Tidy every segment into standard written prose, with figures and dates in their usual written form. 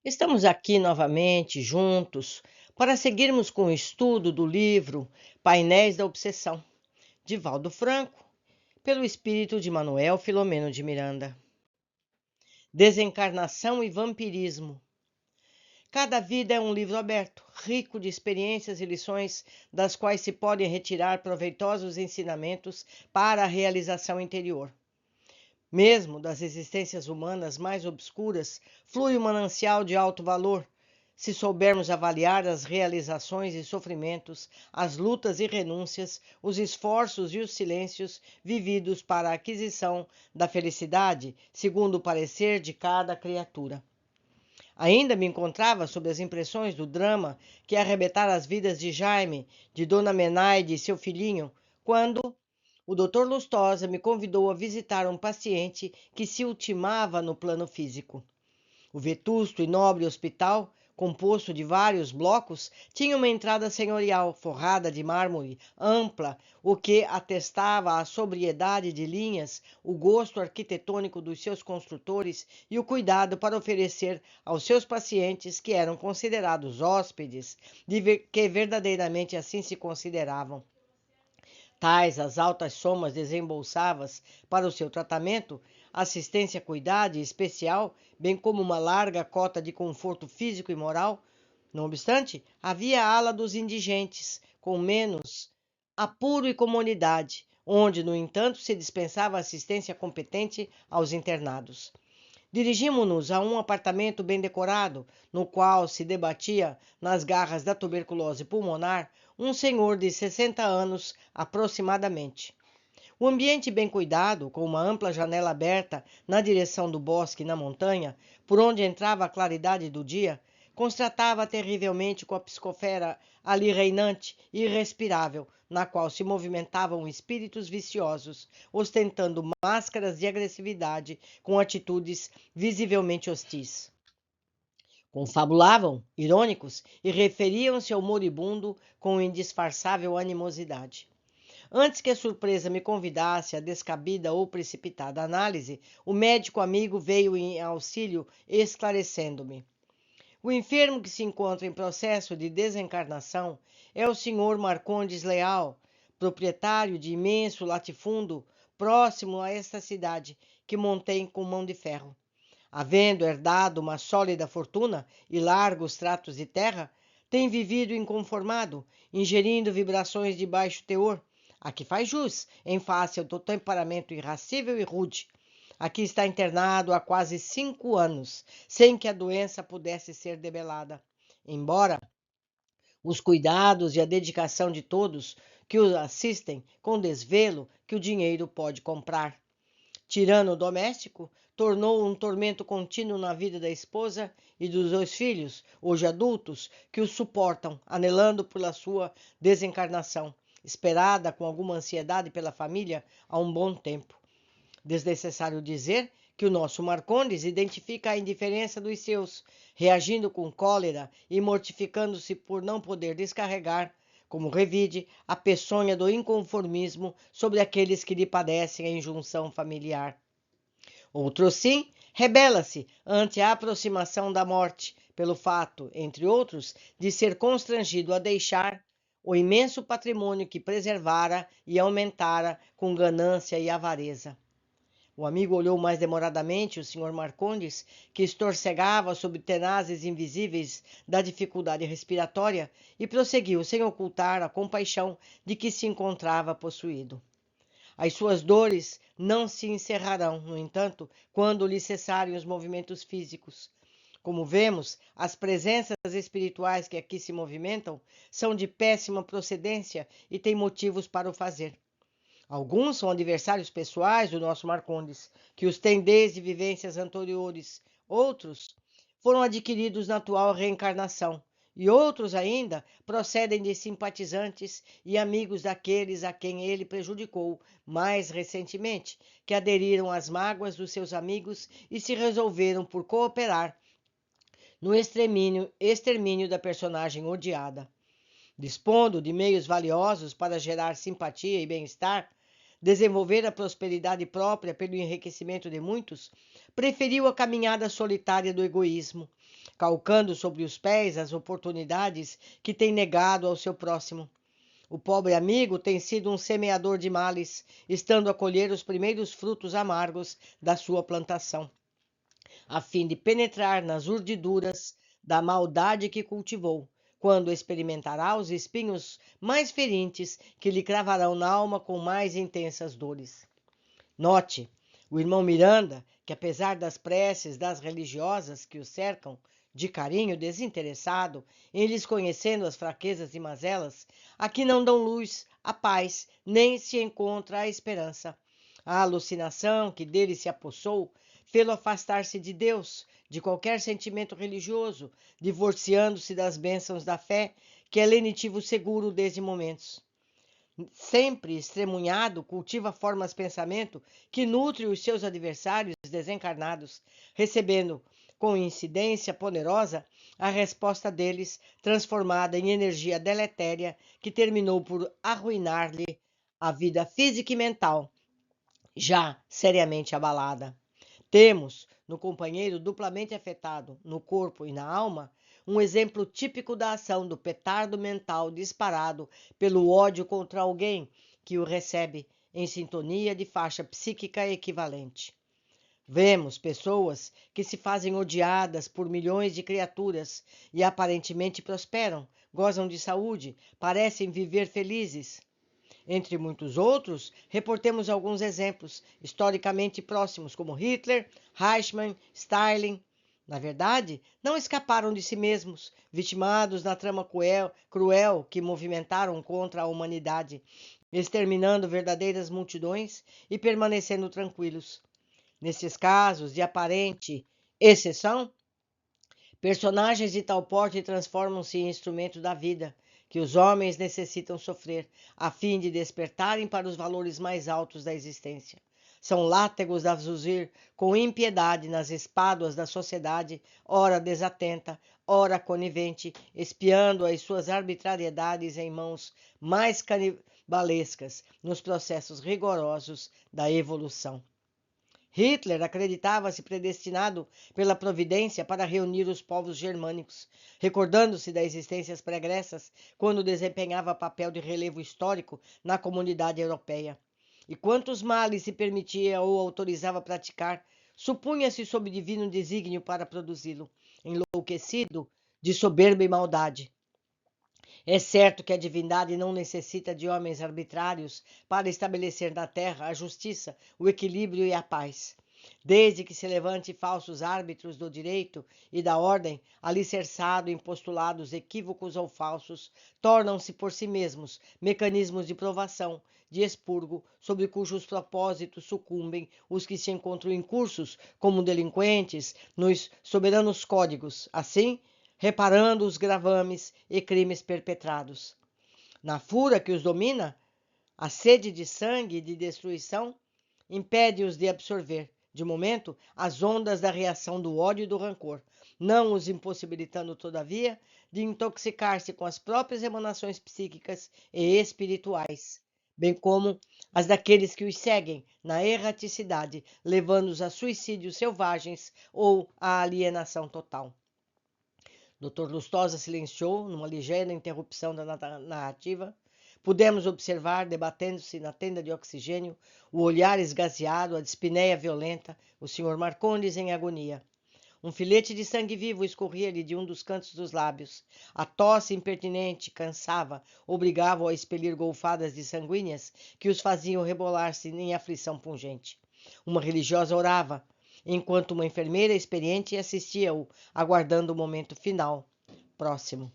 Estamos aqui novamente juntos para seguirmos com o estudo do livro Painéis da Obsessão, de Valdo Franco, pelo espírito de Manuel Filomeno de Miranda. Desencarnação e vampirismo. Cada vida é um livro aberto, rico de experiências e lições, das quais se podem retirar proveitosos ensinamentos para a realização interior. Mesmo das existências humanas mais obscuras, flui um manancial de alto valor, se soubermos avaliar as realizações e sofrimentos, as lutas e renúncias, os esforços e os silêncios vividos para a aquisição da felicidade, segundo o parecer de cada criatura. Ainda me encontrava sob as impressões do drama que arrebentara as vidas de Jaime, de Dona Menaide e seu filhinho, quando o Dr. Lustosa me convidou a visitar um paciente que se ultimava no plano físico. O vetusto e nobre hospital, composto de vários blocos, tinha uma entrada senhorial, forrada de mármore, ampla, o que atestava a sobriedade de linhas, o gosto arquitetônico dos seus construtores e o cuidado para oferecer aos seus pacientes, que eram considerados hóspedes, que verdadeiramente assim se consideravam. Tais as altas somas desembolsadas para o seu tratamento, assistência cuidada e especial, bem como uma larga cota de conforto físico e moral. Não obstante, havia a ala dos indigentes, com menos apuro e comodidade, onde, no entanto, se dispensava assistência competente aos internados. Dirigimos-nos a um apartamento bem decorado, no qual se debatia, nas garras da tuberculose pulmonar, um senhor de 60 anos aproximadamente. O ambiente bem cuidado, com uma ampla janela aberta na direção do bosque e na montanha, por onde entrava a claridade do dia, contrastava terrivelmente com a psicosfera ali reinante e irrespirável, na qual se movimentavam espíritos viciosos, ostentando máscaras de agressividade com atitudes visivelmente hostis. Confabulavam, irônicos, e referiam-se ao moribundo com indisfarçável animosidade. Antes que a surpresa me convidasse à descabida ou precipitada análise, o médico amigo veio em auxílio, esclarecendo-me. O enfermo que se encontra em processo de desencarnação é o Sr. Marcondes Leal, proprietário de imenso latifúndio próximo a esta cidade, que montei com mão de ferro. Havendo herdado uma sólida fortuna e largos tratos de terra, tem vivido inconformado, ingerindo vibrações de baixo teor, a que faz jus em face do temperamento irascível e rude. Aqui está internado há quase 5 anos, sem que a doença pudesse ser debelada. Embora os cuidados e a dedicação de todos que o assistem com desvelo que o dinheiro pode comprar. Tirano doméstico, tornou um tormento contínuo na vida da esposa e dos 2 filhos, hoje adultos, que o suportam, anelando pela sua desencarnação, esperada com alguma ansiedade pela família há um bom tempo. Desnecessário dizer que o nosso Marcondes identifica a indiferença dos seus, reagindo com cólera e mortificando-se por não poder descarregar, como revide, a peçonha do inconformismo sobre aqueles que lhe padecem a injunção familiar. Outro sim, rebela-se ante a aproximação da morte, pelo fato, entre outros, de ser constrangido a deixar o imenso patrimônio que preservara e aumentara com ganância e avareza. O amigo olhou mais demoradamente o Sr. Marcondes, que estorcegava sob tenazes invisíveis da dificuldade respiratória, e prosseguiu sem ocultar a compaixão de que se encontrava possuído. As suas dores não se encerrarão, no entanto, quando lhe cessarem os movimentos físicos. Como vemos, as presenças espirituais que aqui se movimentam são de péssima procedência e têm motivos para o fazer. Alguns são adversários pessoais do nosso Marcondes, que os tem desde vivências anteriores. Outros foram adquiridos na atual reencarnação. E outros ainda procedem de simpatizantes e amigos daqueles a quem ele prejudicou mais recentemente, que aderiram às mágoas dos seus amigos e se resolveram por cooperar no extermínio da personagem odiada. Dispondo de meios valiosos para gerar simpatia e bem-estar, desenvolver a prosperidade própria pelo enriquecimento de muitos, preferiu a caminhada solitária do egoísmo, calcando sobre os pés as oportunidades que tem negado ao seu próximo. O pobre amigo tem sido um semeador de males, estando a colher os primeiros frutos amargos da sua plantação, a fim de penetrar nas urdiduras da maldade que cultivou, quando experimentará os espinhos mais ferentes que lhe cravarão na alma com mais intensas dores. Note, o irmão Miranda, que apesar das preces das religiosas que o cercam, de carinho desinteressado, em lhes conhecendo as fraquezas e mazelas, aqui não dão luz à paz, nem se encontra a esperança. A alucinação que dele se apossou fê-lo afastar-se de Deus, de qualquer sentimento religioso, divorciando-se das bênçãos da fé, que é lenitivo seguro desde momentos. Sempre estremunhado, cultiva formas de pensamento que nutre os seus adversários desencarnados, recebendo, com incidência poderosa, a resposta deles, transformada em energia deletéria, que terminou por arruinar-lhe a vida física e mental, já seriamente abalada. Temos, no companheiro duplamente afetado, no corpo e na alma, um exemplo típico da ação do petardo mental disparado pelo ódio contra alguém que o recebe em sintonia de faixa psíquica equivalente. Vemos pessoas que se fazem odiadas por milhões de criaturas e aparentemente prosperam, gozam de saúde, parecem viver felizes. Entre muitos outros, reportemos alguns exemplos historicamente próximos, como Hitler, Eichmann, Stalin. Na verdade, não escaparam de si mesmos, vitimados na trama cruel que movimentaram contra a humanidade, exterminando verdadeiras multidões e permanecendo tranquilos. Nesses casos de aparente exceção, personagens de tal porte transformam-se em instrumentos da vida, que os homens necessitam sofrer, a fim de despertarem para os valores mais altos da existência. São látegos a azuzir com impiedade nas espáduas da sociedade, ora desatenta, ora conivente, espiando as suas arbitrariedades em mãos mais canibalescas nos processos rigorosos da evolução. Hitler acreditava-se predestinado pela providência para reunir os povos germânicos, recordando-se das existências pregressas quando desempenhava papel de relevo histórico na comunidade europeia. E quantos males se permitia ou autorizava praticar, supunha-se sob divino desígnio para produzi-lo, enlouquecido de soberba e maldade. É certo que a divindade não necessita de homens arbitrários para estabelecer na terra a justiça, o equilíbrio e a paz. Desde que se levante falsos árbitros do direito e da ordem, alicerçado em postulados equívocos ou falsos, tornam-se por si mesmos mecanismos de provação, de expurgo, sobre cujos propósitos sucumbem os que se encontram incursos como delinquentes nos soberanos códigos. Assim, reparando os gravames e crimes perpetrados. Na fúria que os domina, a sede de sangue e de destruição impede-os de absorver, de momento, as ondas da reação do ódio e do rancor, não os impossibilitando, todavia, de intoxicar-se com as próprias emanações psíquicas e espirituais, bem como as daqueles que os seguem na erraticidade, levando-os a suicídios selvagens ou à alienação total. Dr. Lustosa silenciou, numa ligeira interrupção da narrativa. Pudemos observar, debatendo-se na tenda de oxigênio, o olhar esgazeado, a dispneia violenta, o Sr. Marcondes em agonia. Um filete de sangue vivo escorria-lhe de um dos cantos dos lábios. A tosse impertinente cansava, obrigava-o a expelir golfadas de sanguíneas que os faziam rebolar-se em aflição pungente. Uma religiosa orava, enquanto uma enfermeira experiente assistia-o, aguardando o momento final, próximo.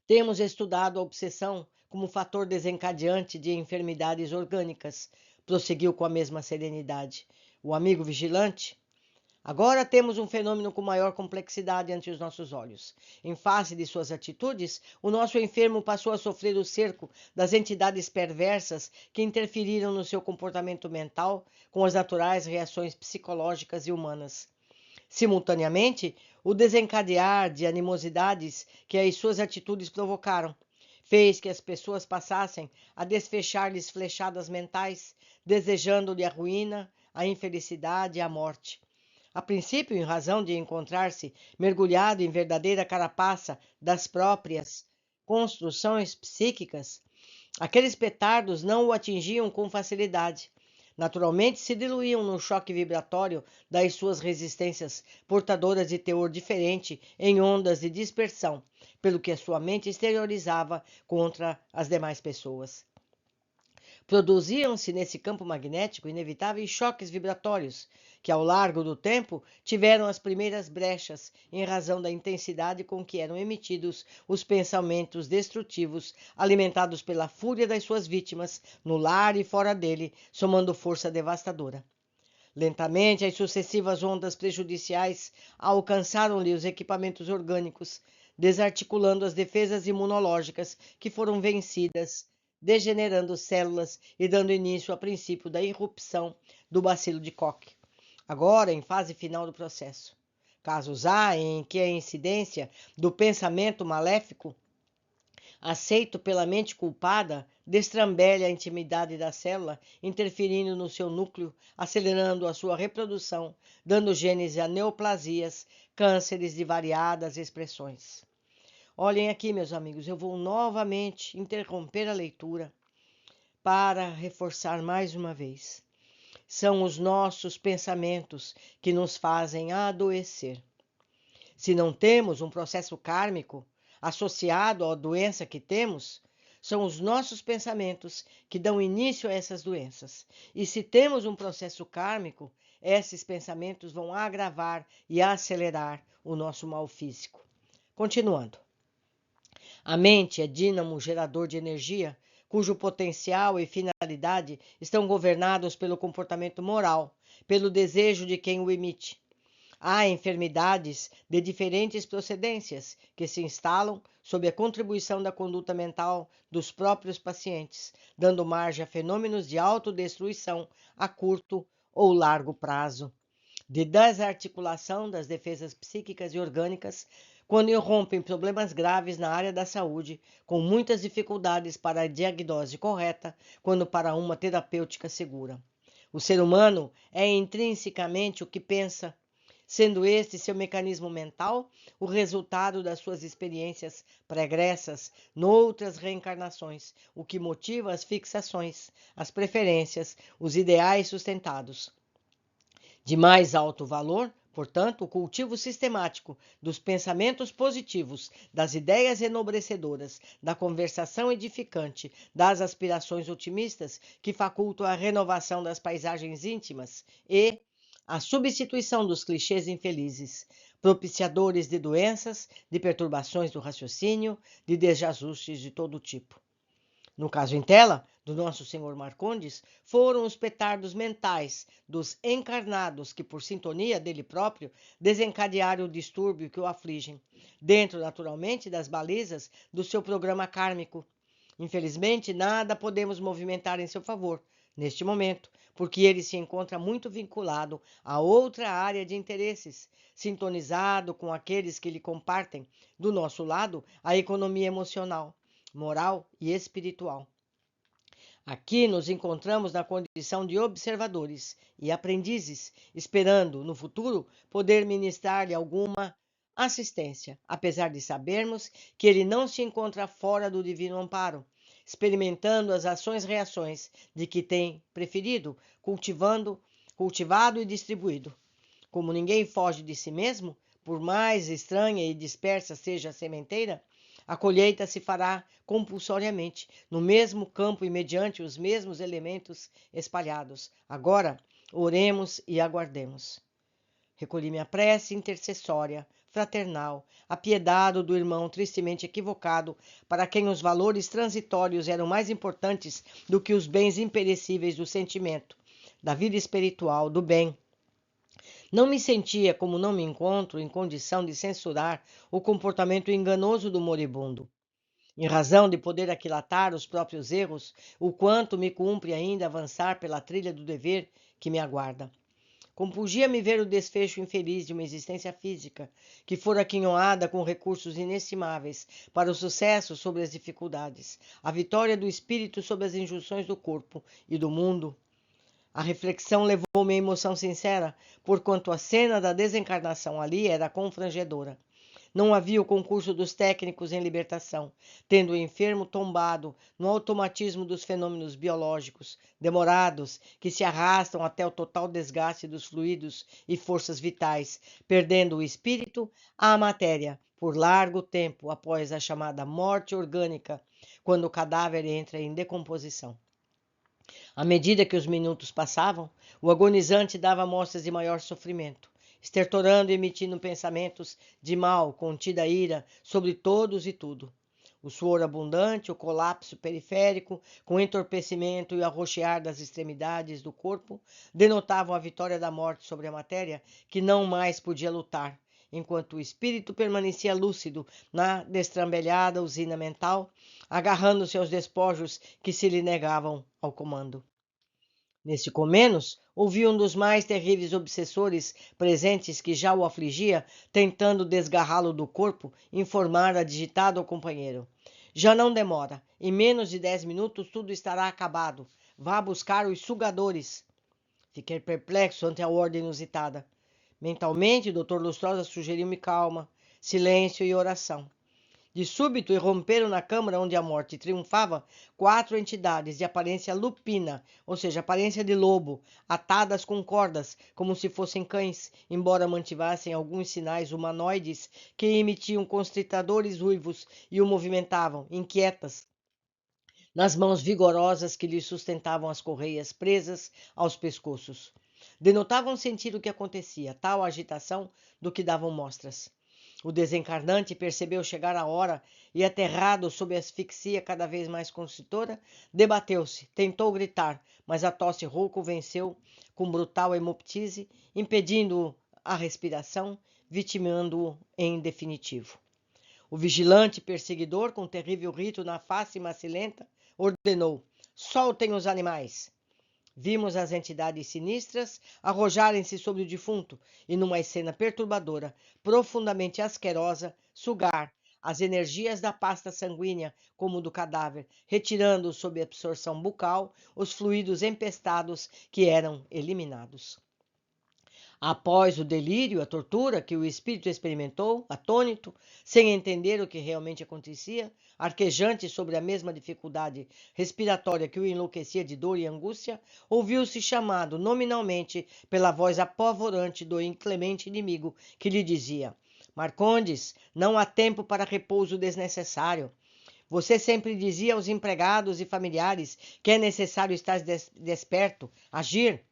Temos estudado a obsessão como fator desencadeante de enfermidades orgânicas, prosseguiu com a mesma serenidade o amigo vigilante. Agora temos um fenômeno com maior complexidade ante os nossos olhos. Em face de suas atitudes, o nosso enfermo passou a sofrer o cerco das entidades perversas que interferiram no seu comportamento mental com as naturais reações psicológicas e humanas. Simultaneamente, o desencadear de animosidades que as suas atitudes provocaram fez que as pessoas passassem a desfechar-lhes flechadas mentais, desejando-lhe a ruína, a infelicidade e a morte. A princípio, em razão de encontrar-se mergulhado em verdadeira carapaça das próprias construções psíquicas, aqueles petardos não o atingiam com facilidade. Naturalmente, se diluíam no choque vibratório das suas resistências portadoras de teor diferente em ondas de dispersão, pelo que a sua mente exteriorizava contra as demais pessoas. Produziam-se nesse campo magnético inevitáveis choques vibratórios, que ao largo do tempo tiveram as primeiras brechas em razão da intensidade com que eram emitidos os pensamentos destrutivos alimentados pela fúria das suas vítimas, no lar e fora dele, somando força devastadora. Lentamente, as sucessivas ondas prejudiciais alcançaram-lhe os equipamentos orgânicos, desarticulando as defesas imunológicas que foram vencidas, degenerando células e dando início ao princípio da irrupção do bacilo de Koch, agora em fase final do processo. Casos há em que a incidência do pensamento maléfico aceito pela mente culpada, destrambelha a intimidade da célula, interferindo no seu núcleo, acelerando a sua reprodução, dando gênese a neoplasias, cânceres de variadas expressões. Olhem aqui, meus amigos, eu vou novamente interromper a leitura para reforçar mais uma vez. São os nossos pensamentos que nos fazem adoecer. Se não temos um processo kármico associado à doença que temos, são os nossos pensamentos que dão início a essas doenças. E se temos um processo kármico, esses pensamentos vão agravar e acelerar o nosso mal físico. Continuando. A mente é dínamo gerador de energia, cujo potencial e finalidade estão governados pelo comportamento moral, pelo desejo de quem o emite. Há enfermidades de diferentes procedências que se instalam sob a contribuição da conduta mental dos próprios pacientes, dando margem a fenômenos de autodestruição a curto ou largo prazo, de desarticulação das defesas psíquicas e orgânicas, quando irrompem problemas graves na área da saúde, com muitas dificuldades para a diagnose correta, quando para uma terapêutica segura. O ser humano é intrinsecamente o que pensa, sendo este seu mecanismo mental o resultado das suas experiências pregressas noutras reencarnações, o que motiva as fixações, as preferências, os ideais sustentados. De mais alto valor, portanto, o cultivo sistemático dos pensamentos positivos, das ideias enobrecedoras, da conversação edificante, das aspirações otimistas que facultam a renovação das paisagens íntimas e a substituição dos clichês infelizes, propiciadores de doenças, de perturbações do raciocínio, de desajustes de todo tipo. No caso em tela, do nosso senhor Marcondes, foram os petardos mentais dos encarnados que, por sintonia dele próprio, desencadearam o distúrbio que o afligem, dentro, naturalmente, das balizas do seu programa kármico. Infelizmente, nada podemos movimentar em seu favor, neste momento, porque ele se encontra muito vinculado a outra área de interesses, sintonizado com aqueles que lhe compartem, do nosso lado, a economia emocional, moral e espiritual. Aqui nos encontramos na condição de observadores e aprendizes, esperando, no futuro, poder ministrar-lhe alguma assistência, apesar de sabermos que ele não se encontra fora do divino amparo, experimentando as ações-reações de que tem preferido, cultivado e distribuído. Como ninguém foge de si mesmo, por mais estranha e dispersa seja a sementeira, a colheita se fará compulsoriamente, no mesmo campo e mediante os mesmos elementos espalhados. Agora, oremos e aguardemos. Recolhi minha prece intercessória, fraternal, apiedado do irmão tristemente equivocado, para quem os valores transitórios eram mais importantes do que os bens imperecíveis do sentimento, da vida espiritual, do bem. Não me sentia, como não me encontro, em condição de censurar o comportamento enganoso do moribundo. Em razão de poder aquilatar os próprios erros, o quanto me cumpre ainda avançar pela trilha do dever que me aguarda. Compungia-me ver o desfecho infeliz de uma existência física, que fora aquinhoada com recursos inestimáveis para o sucesso sobre as dificuldades, a vitória do espírito sobre as injunções do corpo e do mundo. A reflexão levou-me à emoção sincera, porquanto a cena da desencarnação ali era confrangedora. Não havia o concurso dos técnicos em libertação, tendo o enfermo tombado no automatismo dos fenômenos biológicos, demorados, que se arrastam até o total desgaste dos fluidos e forças vitais, perdendo o espírito à matéria por largo tempo após a chamada morte orgânica, quando o cadáver entra em decomposição. À medida que os minutos passavam, o agonizante dava mostras de maior sofrimento, estertorando e emitindo pensamentos de mal, contida ira sobre todos e tudo. O suor abundante, o colapso periférico, com o entorpecimento e o arroxear das extremidades do corpo, denotavam a vitória da morte sobre a matéria, que não mais podia lutar, enquanto o espírito permanecia lúcido na destrambelhada usina mental, agarrando-se aos despojos que se lhe negavam ao comando. Neste comenos, ouvi um dos mais terríveis obsessores presentes que já o afligia, tentando desgarrá-lo do corpo, informar digitado ao companheiro. Já não demora. Em menos de 10 minutos tudo estará acabado. Vá buscar os sugadores. Fiquei perplexo ante a ordem inusitada. Mentalmente, o Dr. Lustrosa sugeriu-me calma, silêncio e oração. De súbito, irromperam na câmara onde a morte triunfava 4 entidades de aparência lupina, ou seja, aparência de lobo, atadas com cordas, como se fossem cães, embora mantivessem alguns sinais humanoides que emitiam constritadores uivos e o movimentavam, inquietas, nas mãos vigorosas que lhe sustentavam as correias presas aos pescoços. Denotavam sentir o que acontecia, tal agitação do que davam mostras. O desencarnante percebeu chegar a hora e, aterrado sob a asfixia cada vez mais constritora, debateu-se, tentou gritar, mas a tosse rouca o venceu com brutal hemoptise, impedindo a respiração, vitimando-o em definitivo. O vigilante perseguidor, com terrível rito na face macilenta, ordenou: soltem os animais. Vimos as entidades sinistras arrojarem-se sobre o defunto e, numa cena perturbadora, profundamente asquerosa, sugar as energias da pasta sanguínea como do cadáver, retirando sob absorção bucal os fluidos empestados que eram eliminados. Após o delírio, a tortura que o espírito experimentou, atônito, sem entender o que realmente acontecia, arquejante sobre a mesma dificuldade respiratória que o enlouquecia de dor e angústia, ouviu-se chamado nominalmente pela voz apavorante do inclemente inimigo, que lhe dizia: Marcondes, não há tempo para repouso desnecessário. Você sempre dizia aos empregados e familiares que é necessário estar desperto, agir.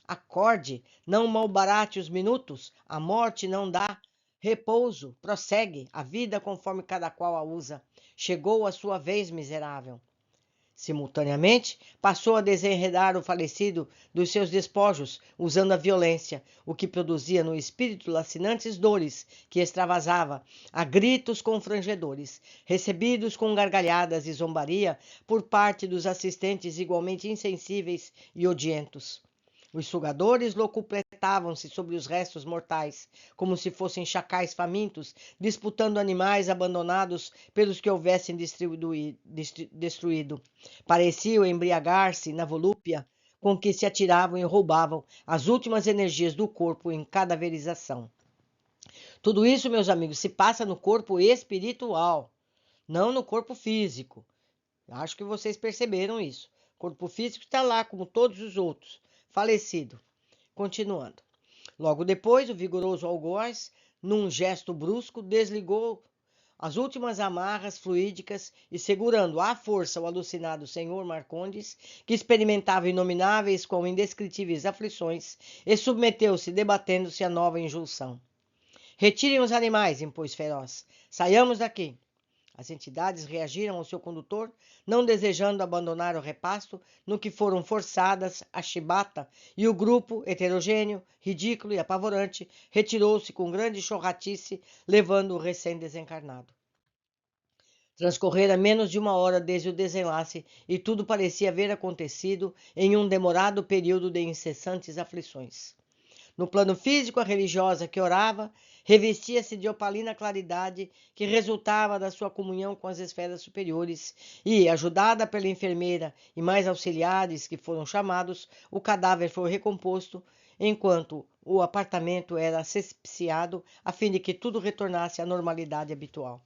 Acorde, não malbarate os minutos, a morte não dá repouso, prossegue a vida conforme cada qual a usa. Chegou a sua vez, miserável. Simultaneamente, passou a desenredar o falecido dos seus despojos, usando a violência, o que produzia no espírito lacinantes dores que extravasava a gritos confrangedores, recebidos com gargalhadas e zombaria por parte dos assistentes igualmente insensíveis e odientos. Os sugadores locupletavam-se sobre os restos mortais, como se fossem chacais famintos, disputando animais abandonados pelos que houvessem destruído. Pareciam embriagar-se na volúpia com que se atiravam e roubavam as últimas energias do corpo em cadaverização. Tudo isso, meus amigos, se passa no corpo espiritual, não no corpo físico. Acho que vocês perceberam isso. O corpo físico está lá, como todos os outros, falecido. Continuando. Logo depois, o vigoroso algoz, num gesto brusco, desligou as últimas amarras fluídicas e, segurando à força o alucinado senhor Marcondes, que experimentava inomináveis como indescritíveis aflições, e submeteu-se, debatendo-se à nova injunção. Retirem os animais, impôs feroz. Saiamos daqui. As entidades reagiram ao seu condutor, não desejando abandonar o repasto, no que foram forçadas a chibata, e o grupo, heterogêneo, ridículo e apavorante, retirou-se com grande chorratice, levando o recém-desencarnado. Transcorrera menos de 1 hora desde o desenlace, e tudo parecia haver acontecido em um demorado período de incessantes aflições. No plano físico, a religiosa que orava revestia-se de opalina claridade que resultava da sua comunhão com as esferas superiores e, ajudada pela enfermeira e mais auxiliares que foram chamados, o cadáver foi recomposto, enquanto o apartamento era asepsiado a fim de que tudo retornasse à normalidade habitual.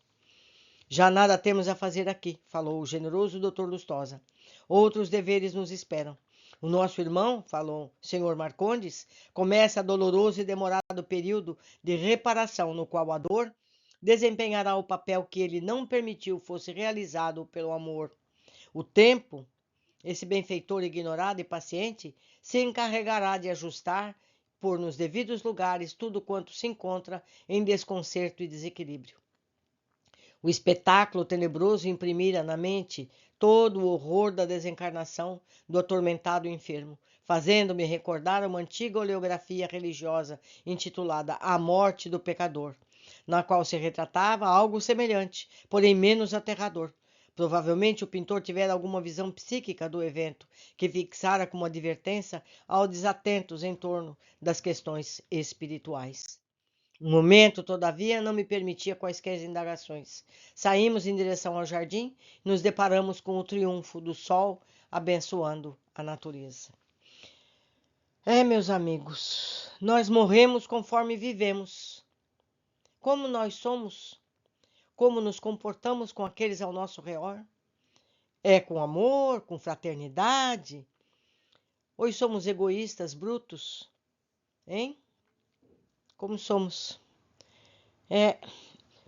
Já nada temos a fazer aqui, falou o generoso Dr. Lustosa. Outros deveres nos esperam. O nosso irmão, falou o Sr. Marcondes, começa doloroso e demorado período de reparação, no qual a dor desempenhará o papel que ele não permitiu fosse realizado pelo amor. O tempo, esse benfeitor ignorado e paciente, se encarregará de ajustar, pôr nos devidos lugares tudo quanto se encontra em desconcerto e desequilíbrio. O espetáculo tenebroso imprimira na mente todo o horror da desencarnação do atormentado enfermo, fazendo-me recordar uma antiga oleografia religiosa intitulada A Morte do Pecador, na qual se retratava algo semelhante, porém menos aterrador. Provavelmente o pintor tivera alguma visão psíquica do evento, que fixara como advertência aos desatentos em torno das questões espirituais. O momento, todavia, não me permitia quaisquer indagações. Saímos em direção ao jardim e nos deparamos com o triunfo do sol abençoando a natureza. Meus amigos, nós morremos conforme vivemos. Como nós somos, como nos comportamos com aqueles ao nosso redor? É com amor, com fraternidade? Ou somos egoístas, brutos? Hein? Como somos?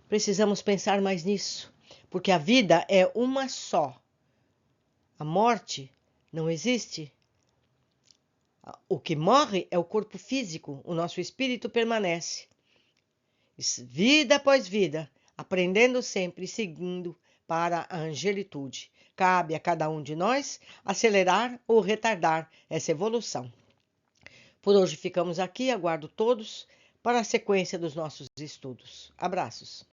Precisamos pensar mais nisso, porque a vida é uma só. A morte não existe. O que morre é o corpo físico, o nosso espírito permanece. Vida após vida, aprendendo sempre e seguindo para a angelitude. Cabe a cada um de nós acelerar ou retardar essa evolução. Por hoje ficamos aqui, aguardo todos para a sequência dos nossos estudos. Abraços.